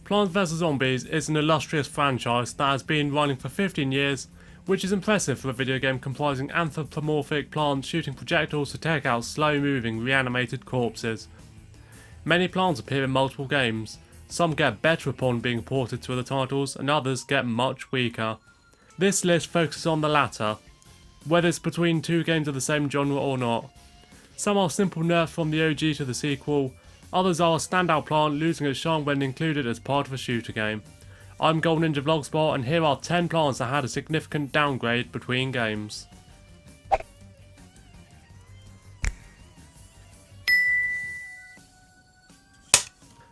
Plants vs Zombies is an illustrious franchise that has been running for 15 years, which is impressive for a video game comprising anthropomorphic plants shooting projectiles to take out slow-moving reanimated corpses. Many plants appear in multiple games. Some get better upon being ported to other titles, and others get much weaker. This list focuses on the latter, whether it's between two games of the same genre or not. Some are simple nerfs from the OG to the sequel, others are a standout plant losing its charm when included as part of a shooter game. I'm Golden Ninja Vlogspot, and here are 10 plants that had a significant downgrade between games.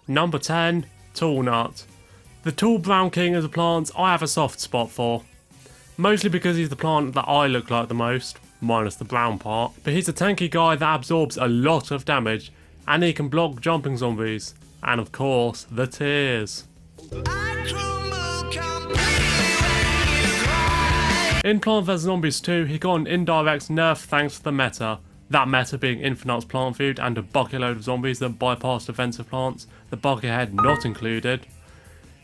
Number 10. Tall Nut. The Tall Brown King is a plant I have a soft spot for. Mostly because he's the plant that I look like the most, minus the brown part, but he's a tanky guy that absorbs a lot of damage, and he can block jumping zombies, and of course, the tears. In Plant vs Zombies 2, he got an indirect nerf thanks to the meta, that meta being infinite plant food and a bucket load of zombies that bypass defensive plants, the buckethead not included.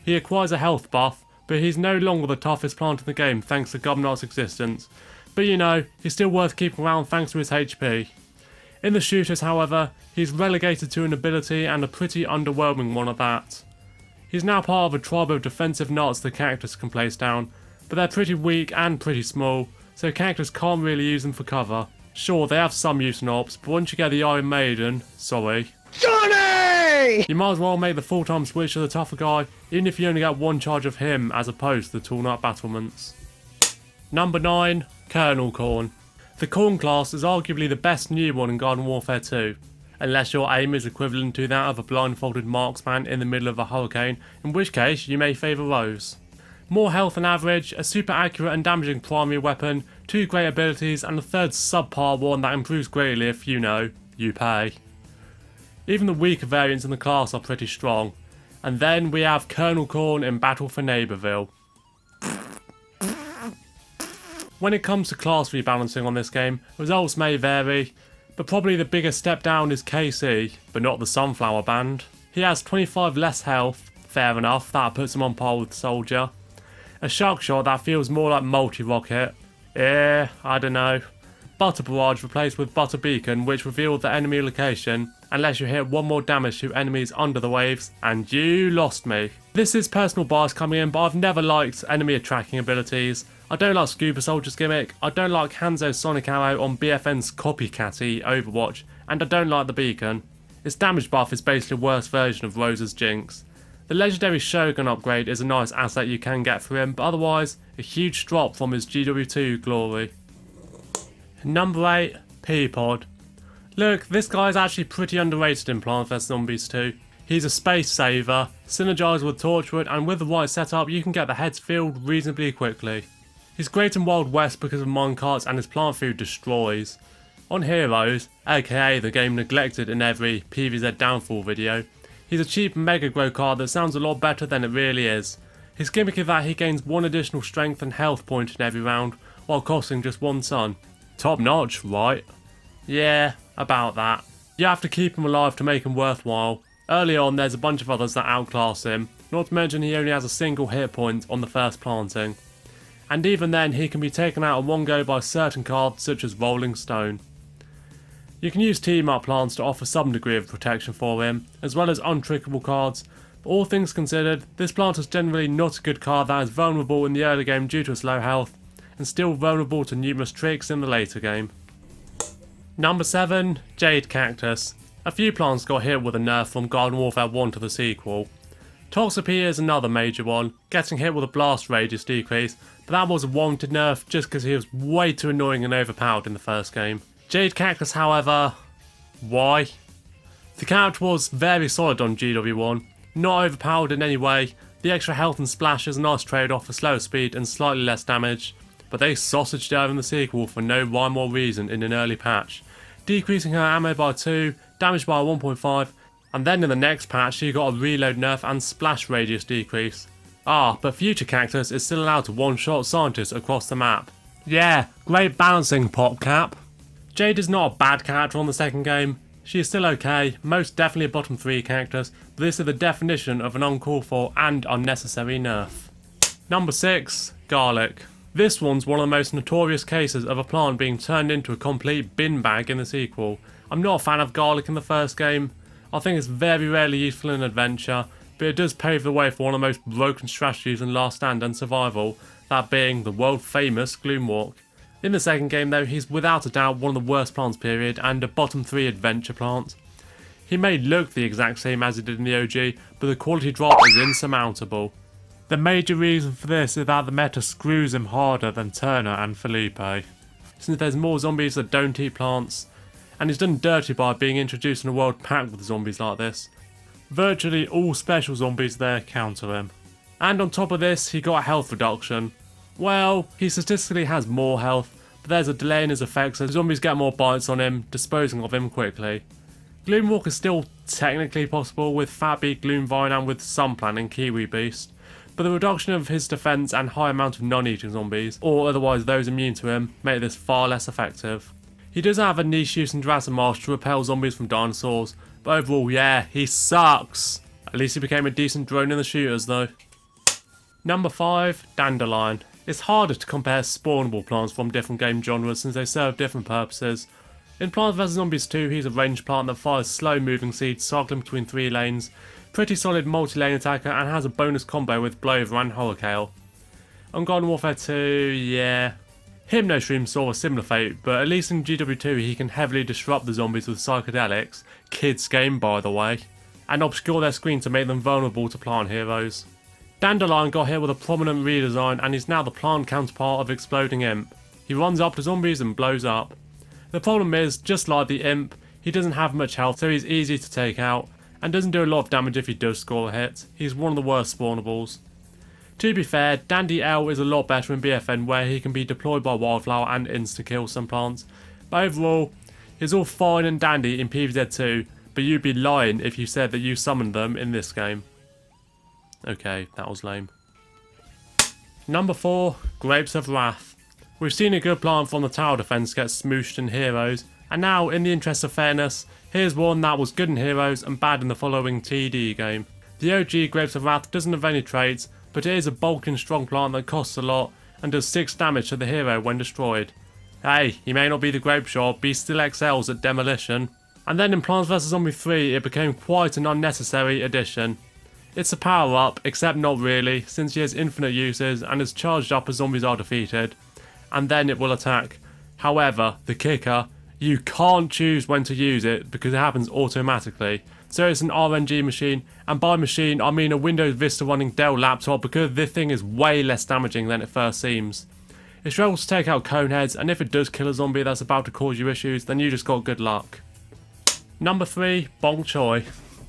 He acquires a health buff, but he's no longer the toughest plant in the game thanks to GW2's existence, but you know, he's still worth keeping around thanks to his HP. In the shooters, however, he's relegated to an ability, and a pretty underwhelming one at that. He's now part of a tribe of defensive nuts the Cactus can place down, but they're pretty weak and pretty small, so Cactus can't really use them for cover. Sure, they have some use in ops, but once you get the Iron Maiden, sorry. Johnny! You might as well make the full-time switch to the tougher guy, even if you only get one charge of him as opposed to the Tall Nut battlements. Number 9. Kernel Corn. The Corn class is arguably the best new one in Garden Warfare 2, unless your aim is equivalent to that of a blindfolded marksman in the middle of a hurricane, in which case you may favour Rose. More health than average, a super accurate and damaging primary weapon, 2 great abilities, and a third subpar one that improves greatly if you know, you pay. Even the weaker variants in the class are pretty strong. And then we have Kernel Corn in Battle for Neighbourville. When it comes to class rebalancing on this game, results may vary, but probably the biggest step down is KC, but not the Sunflower Band. He has 25 less health, fair enough, that puts him on par with Soldier. A Shark Shot that feels more like multi-rocket. I don't know. Butter Barrage replaced with Butter Beacon, which revealed the enemy location, unless you hit one more damage to enemies under the waves, and you lost me. This is personal bias coming in, but I've never liked enemy tracking abilities. I don't like Scuba Soldier's gimmick, I don't like Hanzo's Sonic Arrow on BFN's copycatty Overwatch, and I don't like the Beacon. Its damage buff is basically a worse version of Rose's Jinx. The legendary Shogun upgrade is a nice asset you can get for him, but otherwise, a huge drop from his GW2 glory. Number 8. Pea Pod. Look, this guy is actually pretty underrated in Plant vs Zombies 2. He's a space saver, synergised with Torchwood, and with the right setup you can get the heads filled reasonably quickly. He's great in Wild West because of minecarts and his plant food destroys. On Heroes, aka the game neglected in every PVZ downfall video, he's a cheap Mega Grow card that sounds a lot better than it really is. His gimmick is that he gains 1 additional strength and health point in every round, while costing just 1 sun. Top notch, right? Yeah, about that. You have to keep him alive to make him worthwhile. Early on there's a bunch of others that outclass him, not to mention he only has a single hit point on the first planting. And even then he can be taken out in one go by certain cards such as Rolling Stone. You can use team up plants to offer some degree of protection for him, as well as untrickable cards, but all things considered, this plant is generally not a good card that is vulnerable in the early game due to its low health, and still vulnerable to numerous tricks in the later game. Number 7. Jade Cactus. A few plants got hit with a nerf from Garden Warfare 1 to the sequel. Toxapeia is another major one, getting hit with a blast radius decrease, but that was a warranted nerf just because he was way too annoying and overpowered in the first game. Jade Cactus, however, why? The character was very solid on GW1, not overpowered in any way. The extra health and splash is a nice trade-off for slower speed and slightly less damage, but they sausaged her in the sequel for no rhyme or reason in an early patch, decreasing her ammo by 2, damage by 1.5, and then in the next patch she got a reload nerf and splash radius decrease. But future Cactus is still allowed to one-shot scientists across the map. Yeah, great balancing, PopCap. Jade is not a bad character on the second game, She is still okay, most definitely a bottom 3 cactus, but this is the definition of an uncalled for and unnecessary nerf. Number 6. Garlic. This one's one of the most notorious cases of a plant being turned into a complete bin bag in the sequel. I'm not a fan of garlic in the first game. I think it's very rarely useful in adventure, but it does pave the way for one of the most broken strategies in Last Stand and Survival, that being the world famous Gloomwalk. In the second game though, he's without a doubt one of the worst plants period and a bottom 3 adventure plant. He may look the exact same as he did in the OG, but the quality drop is insurmountable. The major reason for this is that the meta screws him harder than Turner and Felipe, since there's more zombies that don't eat plants, and he's done dirty by being introduced in a world packed with zombies like this. Virtually all special zombies there counter him. And on top of this, he got a health reduction. Well, he statistically has more health, but there's a delay in his effects so zombies get more bites on him, disposing of him quickly. Gloomwalk is still technically possible with Fatbeak, Gloomvine and with some planning Kiwi Beast, but the reduction of his defense and high amount of non-eating zombies, or otherwise those immune to him, make this far less effective. He does have a niche use in Jurassic Marsh to repel zombies from dinosaurs, but overall, yeah, he sucks. At least he became a decent drone in the shooters though. Number 5. Dandelion. It's harder to compare spawnable plants from different game genres since they serve different purposes. In Plants vs Zombies 2, he's a ranged plant that fires slow moving seeds cycling between 3 lanes, pretty solid multi-lane attacker and has a bonus combo with Blowover and Hurricane. On Garden Warfare 2, yeah. Hypnoshroom saw a similar fate, but at least in GW2 he can heavily disrupt the zombies with psychedelics, kids game by the way, and obscure their screen to make them vulnerable to plant heroes. Dandelion got hit with a prominent redesign and is now the plant counterpart of Exploding Imp. He runs up to zombies and blows up. The problem is, just like the Imp, he doesn't have much health so he's easy to take out, and doesn't do a lot of damage if he does score a hit. He's one of the worst spawnables. To be fair, Dandy L is a lot better in BFN where he can be deployed by Wildflower and insta-kill some plants, but overall, he's all fine and dandy in PVZ2, but you'd be lying if you said that you summoned them in this game. Okay, that was lame. Number 4. Grapes of Wrath. We've seen a good plant from the tower defense get smooshed in Heroes, and now, in the interest of fairness, here's one that was good in Heroes and bad in the following TD game. The OG Grapes of Wrath doesn't have any traits, but it is a bulking strong plant that costs a lot and does 6 damage to the hero when destroyed. Hey, he may not be the Grape Shot, but he still excels at demolition. And then in Plants vs Zombies 3 it became quite an unnecessary addition. It's a power up, except not really, since he has infinite uses and is charged up as zombies are defeated, and then it will attack. However, the kicker, you can't choose when to use it because it happens automatically. So it's an RNG machine, and by machine I mean a Windows Vista running Dell laptop because this thing is way less damaging than it first seems. It struggles to take out cone heads, and if it does kill a zombie that's about to cause you issues, then you just got good luck. Number 3. Bonk Choy.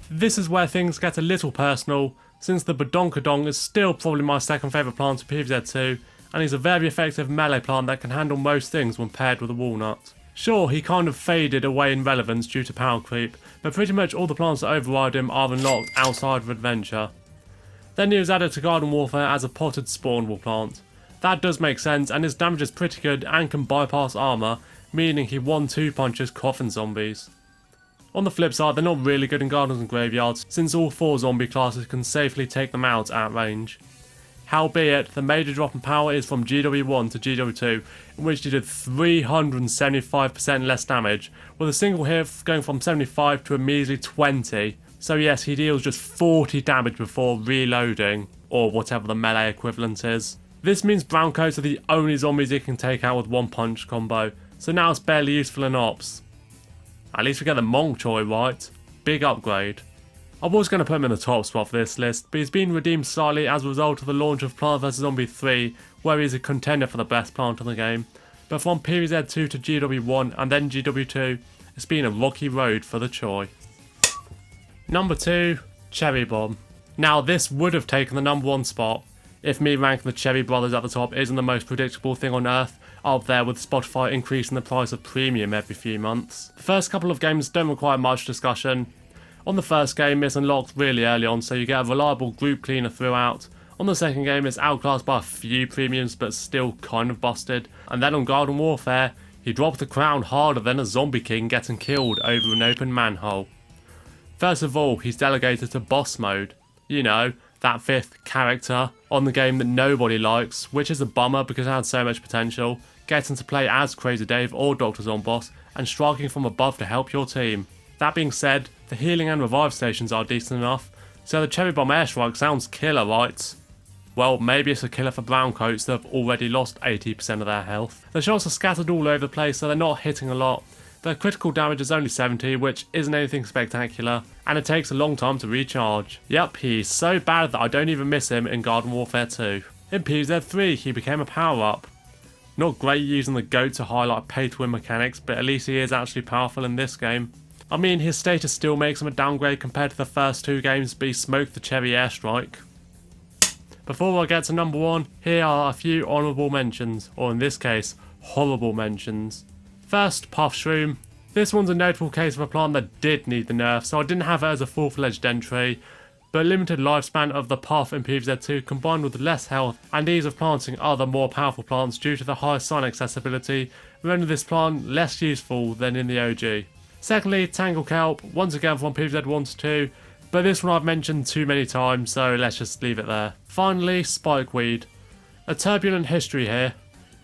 This is where things get a little personal, since the Badonkadong is still probably my second favourite plant in PVZ2, and he's a very effective melee plant that can handle most things when paired with a walnut. Sure, he kind of faded away in relevance due to power creep, but pretty much all the plants that override him are unlocked outside of adventure. Then he was added to Garden Warfare as a potted spawnable plant. That does make sense, and his damage is pretty good and can bypass armour, meaning he 1-2 punches coffin zombies. On the flip side, they're not really good in gardens and graveyards, since all 4 zombie classes can safely take them out at range. Howbeit, the major drop in power is from GW1 to GW2, in which he did 375% less damage, with a single hit going from 75 to a measly 20. So yes, he deals just 40 damage before reloading, or whatever the melee equivalent is. This means brown coats are the only zombies he can take out with 1 punch combo, so now it's barely useful in ops. At least we get the Monk Choy right. Big upgrade. I was going to put him in the top spot for this list, but he's been redeemed slightly as a result of the launch of Plants vs Zombies 3, where he's a contender for the best plant in the game. But from PVZ2 to GW1 and then GW2, it's been a rocky road for the Choy. Number 2. Cherry Bomb. Now this would have taken the number 1 spot, if me ranking the Cherry Brothers at the top isn't the most predictable thing on earth, up there with Spotify increasing the price of premium every few months. The first couple of games don't require much discussion. On the first game it's unlocked really early on, so you get a reliable group cleaner throughout. On the second game it's outclassed by a few premiums but still kind of busted. And then on Garden Warfare, He dropped the crown harder than a zombie king getting killed over an open manhole. First of all, he's delegated to boss mode. You know, that 5th character on the game that nobody likes, which is a bummer because it had so much potential. Getting to play as Crazy Dave or Dr. Zomboss and striking from above to help your team. That being said, the healing and revive stations are decent enough, so the Cherry Bomb airstrike sounds killer, right? Well, maybe it's a killer for browncoats that have already lost 80% of their health. The shots are scattered all over the place, so they're not hitting a lot. Their critical damage is only 70, which isn't anything spectacular, and it takes a long time to recharge. Yep, he's so bad that I don't even miss him in Garden Warfare 2. In PVZ3, he became a power-up. Not great using the goat to highlight pay-to-win mechanics, but at least he is actually powerful in this game. I mean, his status still makes him a downgrade compared to the first 2 games, but he smoked the cherry airstrike. Before I get to number 1, here are a few honourable mentions, or in this case, horrible mentions. First, Shroom. This one's a notable case of a plant that did need the nerf, so I didn't have it as a full-fledged entry, but limited lifespan of the Puff in PVZ2 combined with less health and ease of planting other more powerful plants due to the high sun accessibility render this plant less useful than in the OG. Secondly, Tangle Kelp, once again from PVZ1 to 2, but this one I've mentioned too many times, so let's just leave it there. Finally, Spikeweed. A turbulent history here.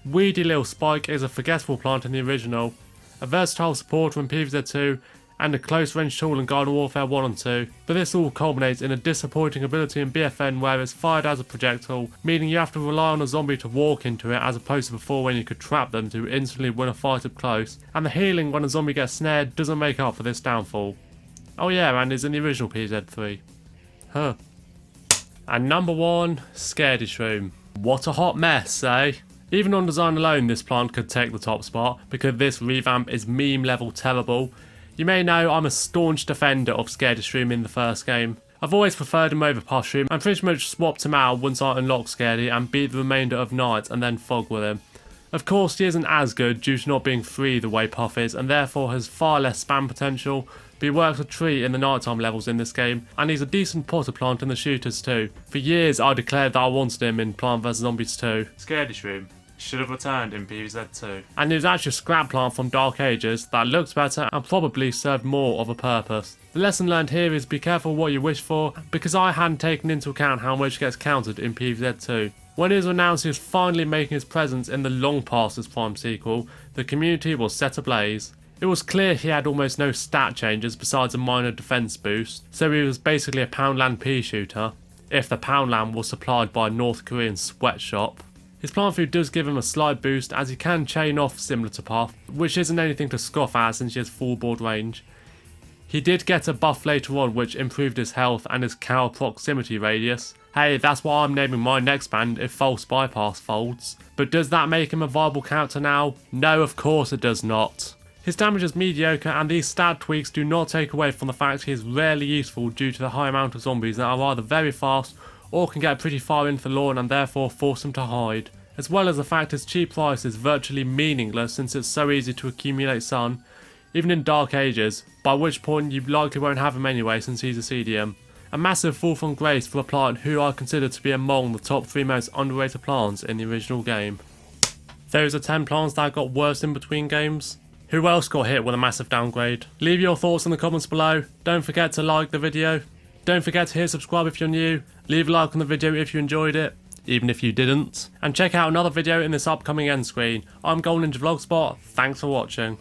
Weedy little Spike is a forgettable plant in the original, a versatile supporter in PVZ2, and a close range tool in Garden Warfare 1 and 2, but this all culminates in a disappointing ability in BFN where it's fired as a projectile, meaning you have to rely on a zombie to walk into it as opposed to before when you could trap them to instantly win a fight up close, and the healing when a zombie gets snared doesn't make up for this downfall. Oh yeah, and is in the original PVZ3. Huh. And number 1, Scaredy-Shroom. What a hot mess, eh? Even on design alone, this plant could take the top spot, because this revamp is meme level terrible. You may know I'm a staunch defender of Scaredy-Shroom in the first game. I've always preferred him over Shroom, and pretty much swapped him out once I unlocked Scaredy and beat the remainder of Night and then Fog with him. Of course, he isn't as good due to not being free the way Puff is, and therefore has far less spam potential, but he works a treat in the nighttime levels in this game, and he's a decent potter plant in the shooters too. For years I declared that I wanted him in Plant vs Zombies 2. Scaredy-Shroom should have returned in PVZ2. And he was actually a scrap plant from Dark Ages that looked better and probably served more of a purpose. The lesson learned here is be careful what you wish for, because I hadn't taken into account how much gets countered in PVZ2. When it was announced he was finally making his presence in the Long Past as Prime sequel, the community was set ablaze. It was clear he had almost no stat changes besides a minor defense boost, so he was basically a Poundland pea shooter, if the Poundland was supplied by a North Korean sweatshop. His plant food does give him a slight boost as he can chain off similar to Puff, which isn't anything to scoff at since he has full board range. He did get a buff later on which improved his health and his cow proximity radius. Hey, that's what I'm naming my next band if False Bypass folds. But does that make him a viable character now? No, of course it does not. His damage is mediocre and these stat tweaks do not take away from the fact he is rarely useful due to the high amount of zombies that are either very fast or can get pretty far into the lawn and therefore force him to hide. As well as the fact his cheap price is virtually meaningless since it's so easy to accumulate sun, even in Dark Ages, by which point you likely won't have him anyway since he's a CDM. A massive fall from grace for a plant who I consider to be among the top 3 most underrated plants in the original game. Those are 10 plants that got worse in between games. Who else got hit with a massive downgrade? Leave your thoughts in the comments below. Don't forget to like the video. Don't forget to hit subscribe if you're new. Leave a like on the video if you enjoyed it, even if you didn't. And check out another video in this upcoming end screen. I'm Golden Ninja Vlogspot. Thanks for watching.